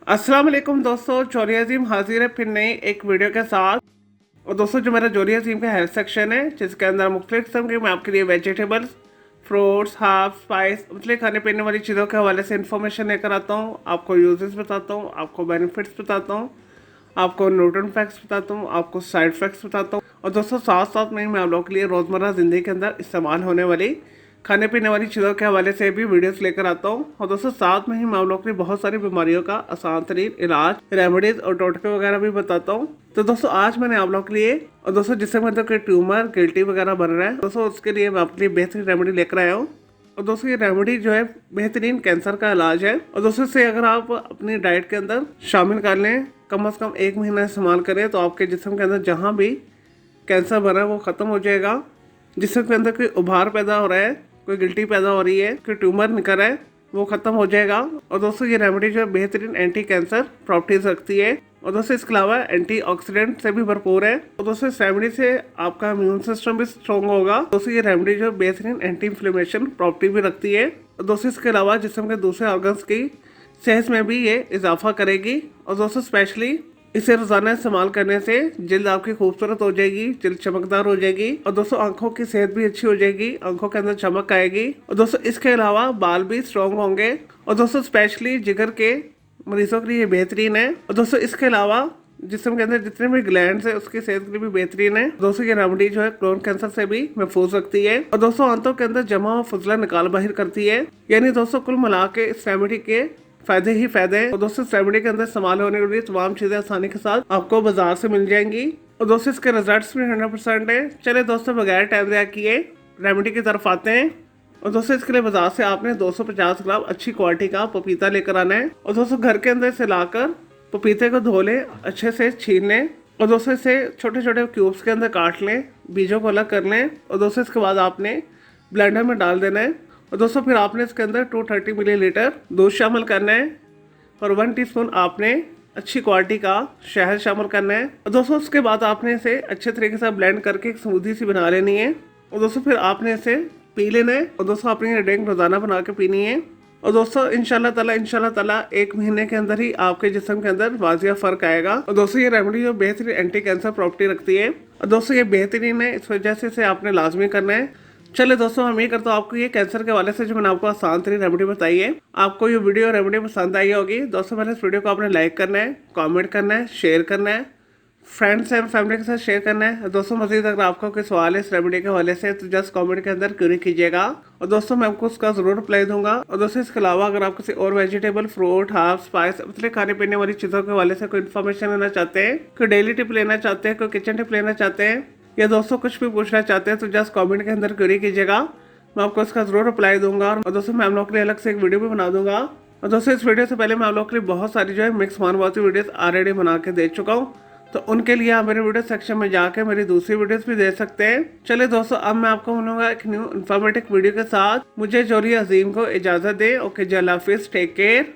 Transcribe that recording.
अस्सलाम वालेकुम दोस्तों, जोरी अजीम हाजिर है फिर नई एक वीडियो के साथ। और दोस्तों, जो मेरा जोरी अजीम का हेल्थ सेक्शन है जिसके अंदर मुख्तलिफ किस्म के मैं आपके लिए वेजिटेबल्स, फ्रूट्स, हर्ब्स, स्पाइस, मुख्तलिफ खाने पीने वाली चीज़ों के हवाले से इन्फॉर्मेशन लेकर आता हूँ। आपको यूजेस बताता हूँ, आपको बेनिफिट्स बताता हूँ, आपको न्यूट्रिएंट फैक्ट्स बताता हूँ, आपको साइड इफेक्ट्स बताता हूँ। और दोस्तों, साथ साथ में मैं आप लोगों के लिए रोज़मर्रा ज़िंदगी के अंदर इस्तेमाल होने वाली खाने पीने वाली चीज़ों के हवाले से भी वीडियोस लेकर आता हूँ। और दोस्तों, साथ में ही मैं आप लोगों के लिए बहुत सारी बीमारियों का आसान तरीन इलाज, रेमेडीज और टोटके वगैरह भी बताता हूँ। तो दोस्तों, आज मैंने आप लोगों के लिए, और दोस्तों जिससे मतलब कोई ट्यूमर गिल्टी वगैरह बन रहा है, दोस्तों उसके लिए मैं आपके लिए बेहतरीन रेमेडी लेकर आया हूँ। और दोस्तों, ये रेमेडी जो है बेहतरीन कैंसर का इलाज है। और दोस्तों, इसे अगर आप अपनी डाइट के अंदर शामिल कर लें, कम से कम 1 महीना इस्तेमाल करें, तो आपके जिस्म के अंदर जहाँ भी कैंसर बना है वो ख़त्म हो जाएगा। जिसम के अंदर कोई उभार पैदा हो रहा है, कोई गिल्टी पैदा हो रही है, कोई ट्यूमर निकल रहा है, वो ख़त्म हो जाएगा। और दोस्तों, ये रेमेडी जो है बेहतरीन एंटी कैंसर प्रॉपर्टीज रखती है। और दोस्तों, इसके अलावा एंटीऑक्सीडेंट से भी भरपूर है। और दोस्तों, इस रेमेडी से आपका इम्यून सिस्टम भी स्ट्रॉन्ग होगा। दोस्तों, ये रेमेडी जो है बेहतरीन एंटी इन्फ्लेमेशन प्रॉपर्टी भी रखती है। और दोस्तों, इसके अलावा जिस्म के दूसरे ऑर्गन्स की सेहत में भी ये इजाफा करेगी। और दोस्तों, स्पेशली इसे रोजाना इस्तेमाल करने से जल्द आपकी खूबसूरत हो जाएगी, जल्द चमकदार हो जाएगी। और दोस्तों, आंखों की सेहत भी अच्छी हो जाएगी, आंखों के अंदर चमक आएगी। और दोस्तों, इसके अलावा बाल भी स्ट्रॉन्ग होंगे। और दोस्तों, स्पेशली जिगर के मरीजों के लिए बेहतरीन है। और दोस्तों, इसके अलावा जिस्म के अंदर जितने भी ग्लैंड्स है उसकी सेहत के लिए भी बेहतरीन है। दोस्तों, ये रेमेडी जो है कोलन कैंसर से भी महफूज रखती है। और दोस्तों, आंतों के अंदर जमा हुआ फजला निकाल बाहर करती है। यानी दोस्तों, कुल मिला के इस रेमेडी के फायदे ही फायदे हैं। और दोस्तों, इस रेमेडी के अंदर इस्तेमाल होने के लिए तमाम चीजें आसानी के साथ आपको बाजार से मिल जाएंगी। और दोस्तों, इसके रिजल्ट्स भी 100% है। चले दोस्तों, बगैर टाइम ज़ाया किए रेमेडी की तरफ आते हैं। और दोस्तों, इसके लिए बाजार से आपने 250 ग्राम अच्छी क्वालिटी का पपीता लेकर आना है। और दोस्तों, घर के अंदर इसे लाकर पपीते को धो लें, अच्छे से छीन लें। और दोस्तों, इसे छोटे छोटे क्यूब्स के अंदर काट लें, बीजों को अलग कर लें। और दोस्तों, इसके बाद आपने ब्लेंडर में डाल देना है। और दोस्तों, फिर आपने इसके अंदर 230 मिलीलीटर दूध शामिल करना है और 1 टीस्पून आपने अच्छी क्वालिटी का शहद शामिल करना है। और दोस्तों, उसके बाद आपने इसे अच्छे तरीके से ब्लेंड करके एक स्मूदी सी बना लेनी है। और दोस्तों, फिर आपने इसे पी लेना है। और दोस्तों, आपने ये ड्रिंक रोजाना बना के पीनी है। और दोस्तों, इंशाल्लाह ताला 1 महीने के अंदर ही आपके जिस्म के अंदर वाजिया फर्क आएगा। और दोस्तों, ये रेमेडी जो बेहतरीन एंटी कैंसर प्रॉपर्टी रखती है। और दोस्तों, ये बेहतरीन है, इस वजह से इसे आपने लाजमी करना है। चले दोस्तों, हम ये करता हूँ आपको ये कैंसर के हवाले से जो मैंने आपको आसान तरीन रेमेडी बताई है, आपको ये वीडियो रेमेडी पसंद आई होगी। दोस्तों, मैंने इस वीडियो को आपने लाइक करना है, कमेंट करना है, शेयर करना है, फ्रेंड्स एंड फैमिली के साथ शेयर करना है। दोस्तों, मजीद अगर आपको कोई सवाल है इस रेमेडी के हवाले से तो जस्ट कमेंट के अंदर क्वेरी कीजिएगा। और दोस्तों, मैं आपको उसका जरूर रिप्लाई दूंगा। और दोस्तों, इसके अलावा अगर आप किसी और वेजिटेबल, फ्रूट, हर्ब, स्पाइस, मतलब खाने पीने वाली चीज़ों के हवाले से कोई इन्फॉर्मेशन लेना चाहते हैं, कोई डेली टिप लेना चाहते हैं, कोई किचन टिप लेना चाहते हैं, या दोस्तों कुछ भी पूछना चाहते हैं, तो जस्ट कमेंट के अंदर क्वेरी कीजिएगा, मैं आपको इसका जरूर रिप्लाई दूंगा। और दोस्तों, मैं आप लोगों के लिए अलग से एक वीडियो भी बना दूंगा। और दोस्तों, इस वीडियो से पहले मैं आप लोगों के लिए बहुत सारी जो है मिक्स मानवाती वीडियोस ऑलरेडी बना के दे चुका हूँ, तो उनके लिए आप मेरे वीडियो सेक्शन में जाके मेरी दूसरी वीडियोस भी देख सकते हैं। चलिए दोस्तों, अब मैं आपको मिलूंगा एक न्यू इन्फॉर्मेटिव वीडियो के साथ। मुझे जोरी अजीम को इजाजत दें। ओके जी, अल्लाह हाफिज, टेक केयर।